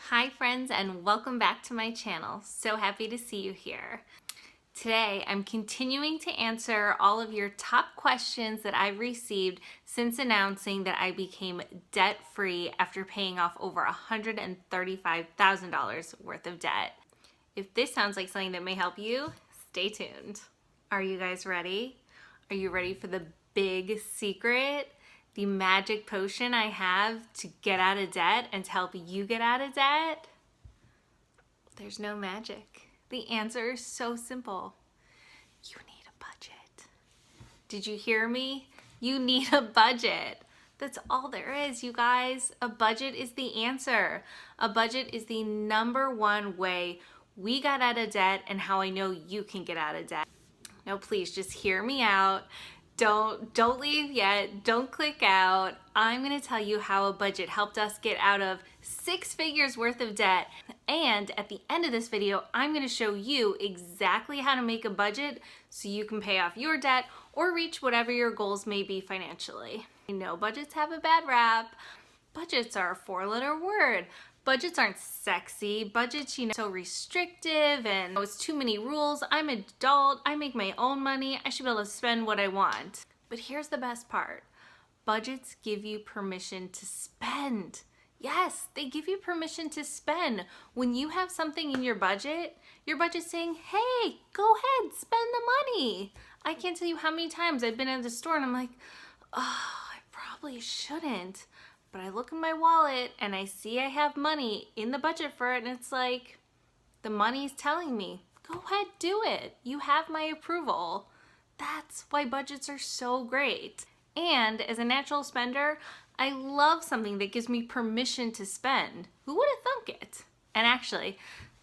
Hi friends, and welcome back to my channel. So happy to see you here. Today I'm continuing to answer all of your top questions that I've received since announcing that I became debt-free after paying off over $135,000 worth of debt. If this sounds like something that may help you, stay tuned. Are you guys ready? Are you ready for the big secret? The magic potion I have to get out of debt and to help you get out of debt? There's no magic. The answer is so simple. You need a budget. Did you hear me? You need a budget. That's all there is, you guys. A budget is the answer. A budget is the #1 way we got out of debt and how I know you can get out of debt. No, please just hear me out. Don't leave yet. Don't click out. I'm going to tell you how a budget helped us get out of 6 figures worth of debt. And at the end of this video, I'm going to show you exactly how to make a budget so you can pay off your debt or reach whatever your goals may be financially. I know budgets have a bad rap. Budgets are a 4-letter word. Budgets aren't sexy. Budgets, so restrictive and it's too many rules. I'm an adult. I make my own money. I should be able to spend what I want. But here's the best part. Budgets give you permission to spend. Yes, they give you permission to spend. When you have something in your budget's saying, hey, go ahead, spend the money. I can't tell you how many times I've been at the store and I'm like, oh, I probably shouldn't. But I look in my wallet and I see I have money in the budget for it, and it's like, the money's telling me, go ahead, do it. You have my approval. That's why budgets are so great. And as a natural spender, I love something that gives me permission to spend. Who would have thunk it? And actually,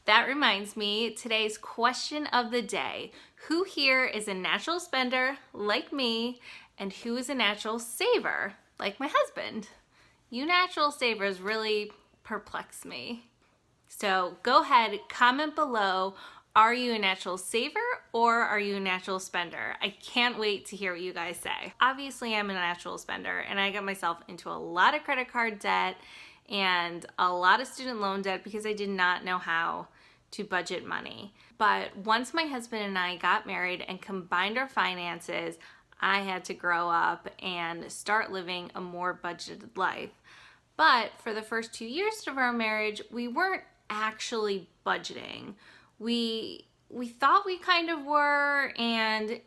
that reminds me, today's question of the day. Who here is a natural spender like me, and who is a natural saver like my husband? You natural savers really perplex me. So go ahead, comment below. Are you a natural saver or are you a natural spender? I can't wait to hear what you guys say. Obviously, I'm a natural spender and I got myself into a lot of credit card debt and a lot of student loan debt because I did not know how to budget money. But once my husband and I got married and combined our finances, I had to grow up and start living a more budgeted life. But for the first 2 years of our marriage, we weren't actually budgeting. We thought we kind of were, and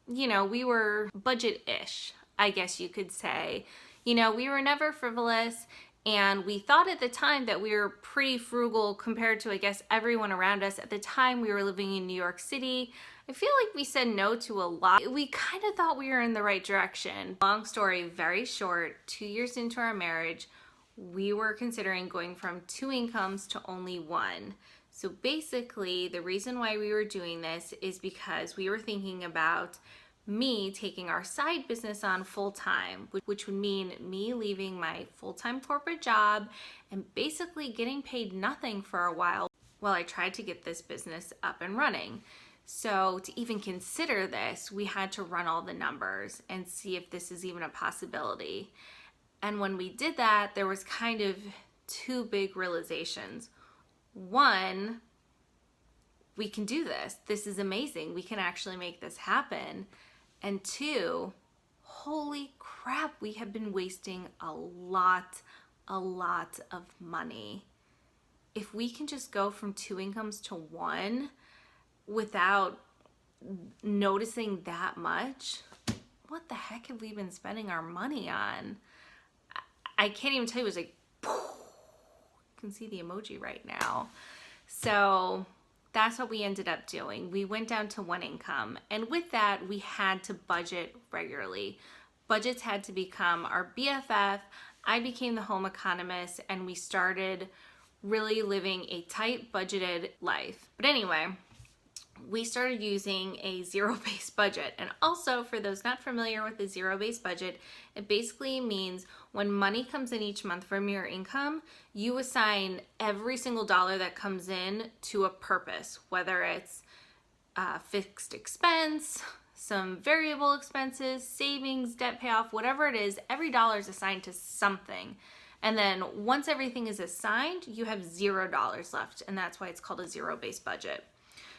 we were budget-ish, I guess you could say. We were never frivolous, and we thought at the time that we were pretty frugal compared to, I guess, everyone around us. At the time, we were living in New York City. I feel like we said no to a lot. We kind of thought we were in the right direction. Long story, very short, 2 years into our marriage, we were considering going from 2 incomes to only 1. So basically, the reason why we were doing this is because we were thinking about me taking our side business on full-time, which would mean me leaving my full-time corporate job and basically getting paid nothing for a while I tried to get this business up and running. So to even consider this, we had to run all the numbers and see if this is even a possibility. And when we did that, there was kind of 2 big realizations. One, we can do this. This is amazing. We can actually make this happen. And 2, holy crap, we have been wasting a lot of money. If we can just go from 2 incomes to 1 without noticing that much, what the heck have we been spending our money on? I can't even tell you. It was like, you can see the emoji right now. So that's what we ended up doing. We went down to 1 income, and with that, we had to budget regularly. Budgets had to become our BFF. I became the home economist, and we started really living a tight budgeted life. But anyway, we started using a zero-based budget. And also, for those not familiar with the zero-based budget, it basically means when money comes in each month from your income, you assign every single dollar that comes in to a purpose, whether it's fixed expense, some variable expenses, savings, debt payoff, whatever it is, every dollar is assigned to something. And then once everything is assigned, you have $0 left. And that's why it's called a zero-based budget.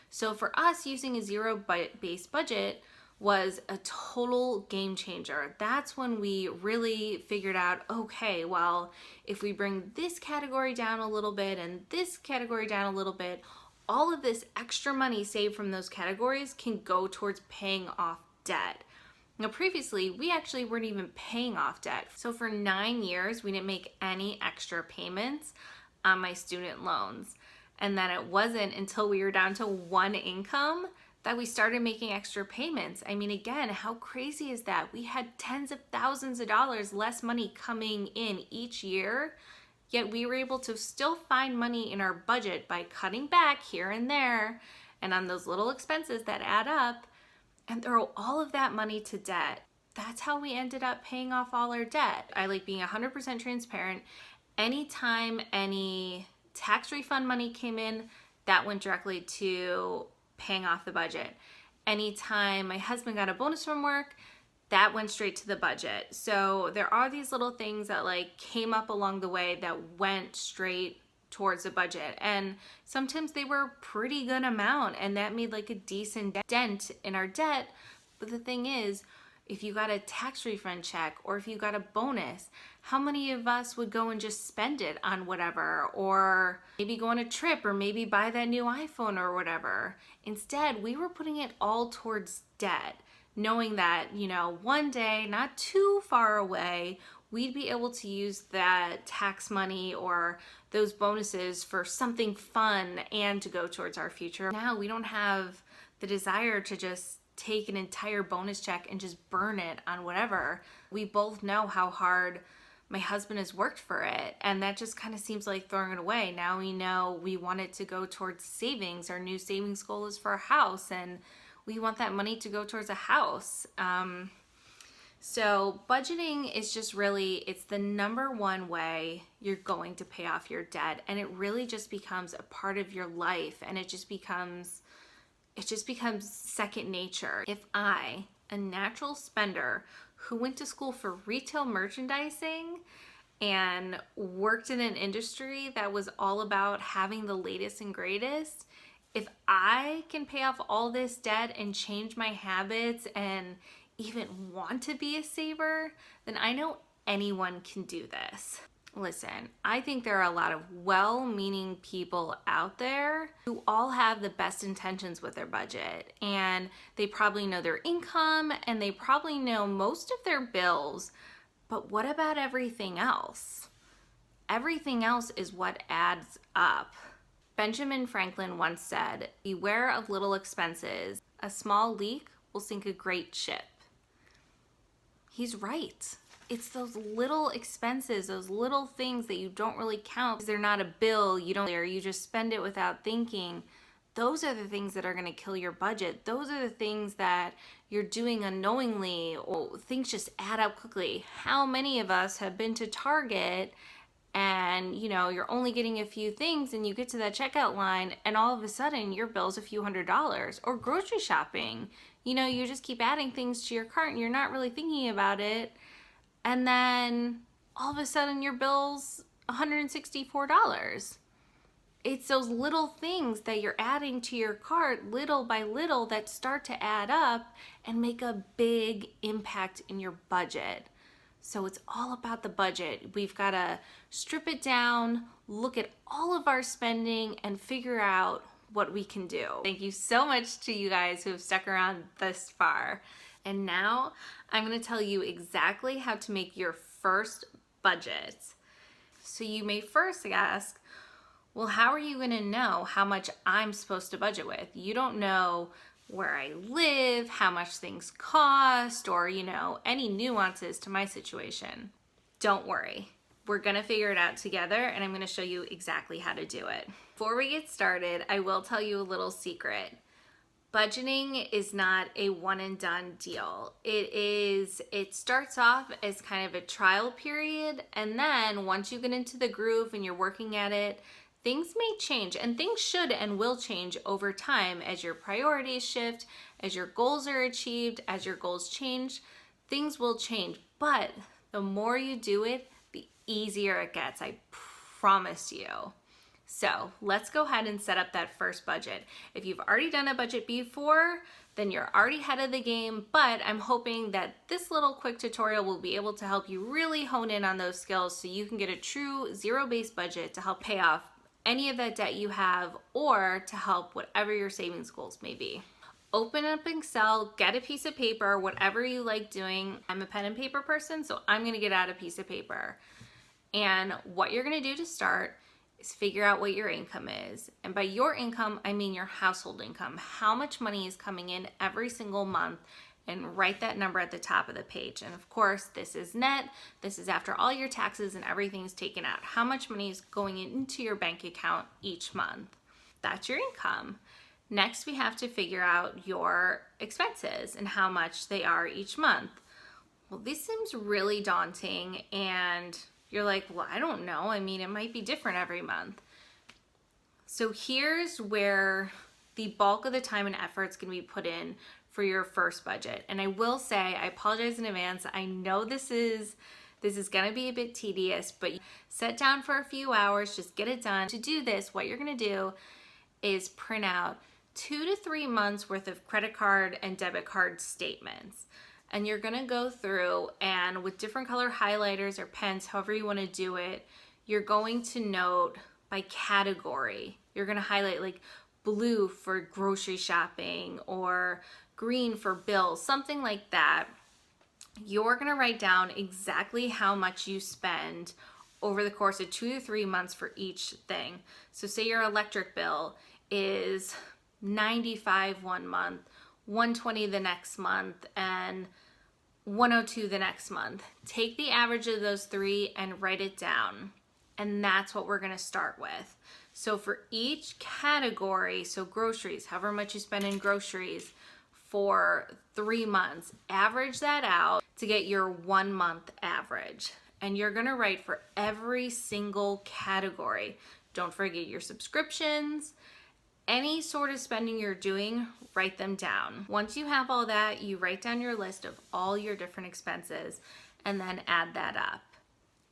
So for us, using a zero-based budget was a total game changer. That's when we really figured out, okay, well, if we bring this category down a little bit and this category down a little bit, all of this extra money saved from those categories can go towards paying off debt. Now, previously, we actually weren't even paying off debt. So for 9 years, we didn't make any extra payments on my student loans. And then it wasn't until we were down to one income that we started making extra payments. I mean, again, how crazy is that? We had tens of thousands of dollars less money coming in each year, yet we were able to still find money in our budget by cutting back here and there and on those little expenses that add up, and throw all of that money to debt. That's how we ended up paying off all our debt. I like being 100% transparent. Anytime any tax refund money came in, that went directly to paying off the budget. Anytime my husband got a bonus from work, that went straight to the budget. So there are these little things that like came up along the way that went straight towards the budget, and sometimes they were a pretty good amount, and that made like a decent dent in our debt. But the thing is, if you got a tax refund check or if you got a bonus, how many of us would go and just spend it on whatever, or maybe go on a trip, or maybe buy that new iPhone or whatever? Instead, we were putting it all towards debt, knowing that, you know, one day, not too far away, we'd be able to use that tax money or those bonuses for something fun and to go towards our future. Now we don't have the desire to just take an entire bonus check and just burn it on whatever. We both know how hard my husband has worked for it, and that just kind of seems like throwing it away. Now we know we want it to go towards savings. Our new savings goal is for a house, and we want that money to go towards a house. So budgeting is just really, it's the number one way you're going to pay off your debt, and it really just becomes a part of your life, and it just becomes second nature. If I, a natural spender who went to school for retail merchandising and worked in an industry that was all about having the latest and greatest, if I can pay off all this debt and change my habits and even want to be a saver, then I know anyone can do this. Listen, I think there are a lot of well-meaning people out there who all have the best intentions with their budget, and they probably know their income and they probably know most of their bills, but what about everything else? Everything else is what adds up. Benjamin Franklin once said, "Beware of little expenses. A small leak will sink a great ship." He's right. It's those little expenses, those little things that you don't really count because they're not a bill, or you just spend it without thinking. Those are the things that are going to kill your budget. Those are the things that you're doing unknowingly, or things just add up quickly. How many of us have been to Target and you're only getting a few things, and you get to that checkout line and all of a sudden your bill's a few $100s? Or grocery shopping, you just keep adding things to your cart and you're not really thinking about it, and then all of a sudden your bill's $164. It's those little things that you're adding to your cart little by little that start to add up and make a big impact in your budget. So it's all about the budget. We've got to strip it down, look at all of our spending, and figure out what we can do. Thank you so much to you guys who have stuck around this far. And now I'm going to tell you exactly how to make your first budget. So you may first ask, well, how are you going to know how much I'm supposed to budget with? You don't know where I live, how much things cost, or, any nuances to my situation. Don't worry. We're going to figure it out together, and I'm going to show you exactly how to do it. Before we get started, I will tell you a little secret. Budgeting is not a one and done deal. It starts off as kind of a trial period, and then once you get into the groove and you're working at it, things may change, and things should and will change over time as your priorities shift, as your goals are achieved, as your goals change, things will change. But the more you do it, the easier it gets, I promise you. So let's go ahead and set up that first budget. If you've already done a budget before, then you're already ahead of the game, but I'm hoping that this little quick tutorial will be able to help you really hone in on those skills so you can get a true zero-based budget to help pay off any of that debt you have or to help whatever your savings goals may be. Open up Excel, get a piece of paper, whatever you like doing. I'm a pen and paper person, so I'm gonna get out a piece of paper. And what you're gonna do to start is figure out what your income is. And by your income, I mean your household income. How much money is coming in every single month, and write that number at the top of the page. And of course, this is net. This is after all your taxes and everything's taken out. How much money is going into your bank account each month? That's your income. Next, we have to figure out your expenses and how much they are each month. Well, this seems really daunting, and you're like, well, I don't know. I mean, it might be different every month. So here's where the bulk of the time and effort is going to be put in for your first budget. And I will say, I apologize in advance. I know this is going to be a bit tedious, but sit down for a few hours, just get it done. To do this, what you're going to do is print out 2 to 3 months worth of credit card and debit card statements. And you're gonna go through, and with different color highlighters or pens, however you wanna do it, you're going to note by category. You're gonna highlight like blue for grocery shopping or green for bills, something like that. You're gonna write down exactly how much you spend over the course of 2 to 3 months for each thing. So say your electric bill is $95 one month, $120 the next month, and $102 the next month. Take the average of those three and write it down. And that's what we're gonna start with. So for each category, so groceries, however much you spend in groceries for 3 months, average that out to get your 1 month average. And you're gonna write for every single category. Don't forget your subscriptions, any sort of spending you're doing, write them down. Once you have all that, you write down your list of all your different expenses and then add that up.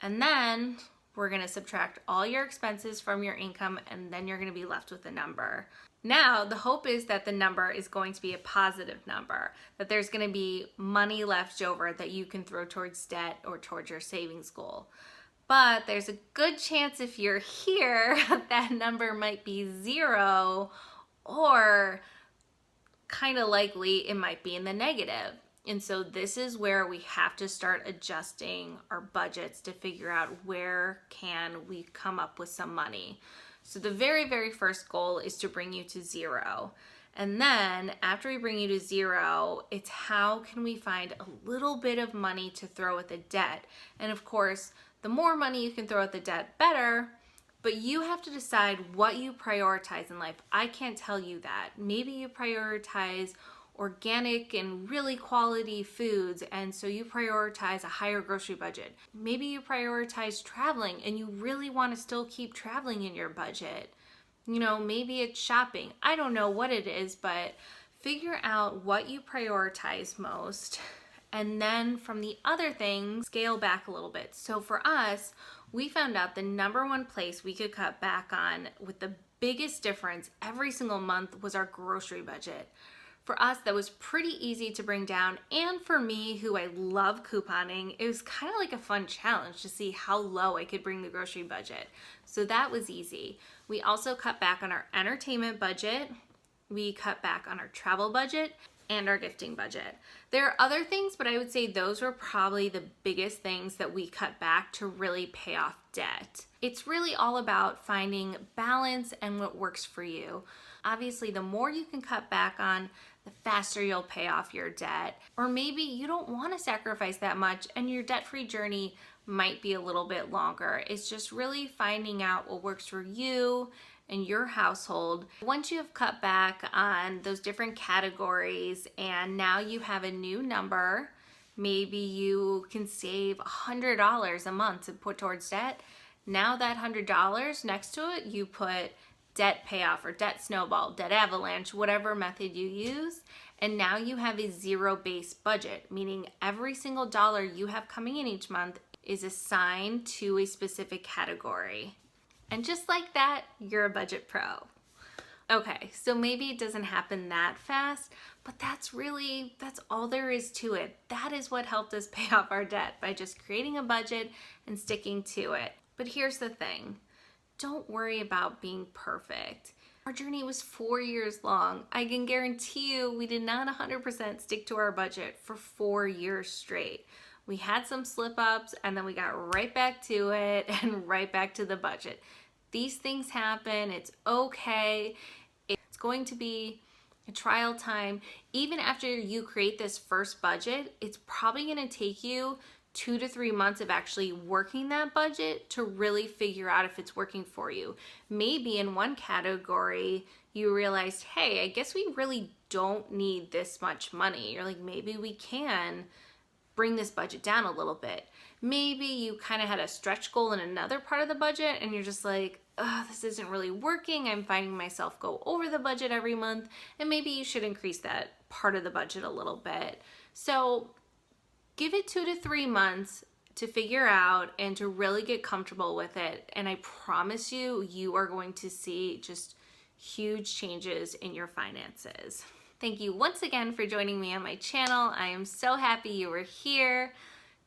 And then we're gonna subtract all your expenses from your income, and then you're gonna be left with a number. Now, the hope is that the number is going to be a positive number, that there's gonna be money left over that you can throw towards debt or towards your savings goal. But there's a good chance if you're here, that number might be 0, or kind of likely it might be in the negative. And so this is where we have to start adjusting our budgets to figure out where can we come up with some money. So the very, very first goal is to bring you to 0. And then after we bring you to 0, it's how can we find a little bit of money to throw at the debt. And of course, the more money you can throw at the debt, better, but you have to decide what you prioritize in life. I can't tell you that. Maybe you prioritize organic and really quality foods, and so you prioritize a higher grocery budget. Maybe you prioritize traveling and you really want to still keep traveling in your budget. You know, maybe it's shopping. I don't know what it is, but figure out what you prioritize most. And then from the other things, scale back a little bit. So for us, we found out the number one place we could cut back on with the biggest difference every single month was our grocery budget. For us, that was pretty easy to bring down. And for me, who I love couponing, it was kind of like a fun challenge to see how low I could bring the grocery budget. So that was easy. We also cut back on our entertainment budget. We cut back on our travel budget and our gifting budget. There are other things, but I would say those were probably the biggest things that we cut back to really pay off debt. It's really all about finding balance and what works for you. Obviously, the more you can cut back on, the faster you'll pay off your debt. Or maybe you don't want to sacrifice that much and your debt-free journey might be a little bit longer. It's just really finding out what works for you and your household. Once you have cut back on those different categories and now you have a new number, maybe you can save $100 a month to put towards debt. Now that $100 next to it, you put debt payoff or debt snowball, debt avalanche, whatever method you use. And now you have a zero-based budget, meaning every single dollar you have coming in each month is assigned to a specific category. And just like that, you're a budget pro. Okay, so maybe it doesn't happen that fast, but that's all there is to it. That is what helped us pay off our debt, by just creating a budget and sticking to it. But here's the thing, don't worry about being perfect. Our journey was 4 years long. I can guarantee you we did not 100% stick to our budget for 4 years straight. We had some slip ups and then we got right back to it and right back to the budget. These things happen, it's okay. It's going to be a trial time. Even after you create this first budget, it's probably going to take you 2 to 3 months of actually working that budget to really figure out if it's working for you. Maybe in one category, you realized, hey, I guess we really don't need this much money. You're like, maybe we can bring this budget down a little bit. Maybe you kind of had a stretch goal in another part of the budget and you're just like, oh, this isn't really working. I'm finding myself go over the budget every month, and maybe you should increase that part of the budget a little bit. So give it 2 to 3 months to figure out and to really get comfortable with it. And I promise you, you are going to see just huge changes in your finances. Thank you once again for joining me on my channel. I am so happy you were here.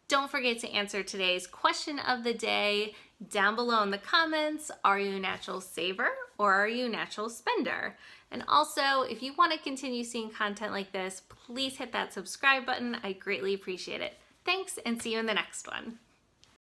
Don't forget to answer today's question of the day down below in the comments. Are you a natural saver or are you a natural spender? And also, if you want to continue seeing content like this, please hit that subscribe button. I greatly appreciate it. Thanks, and see you in the next one.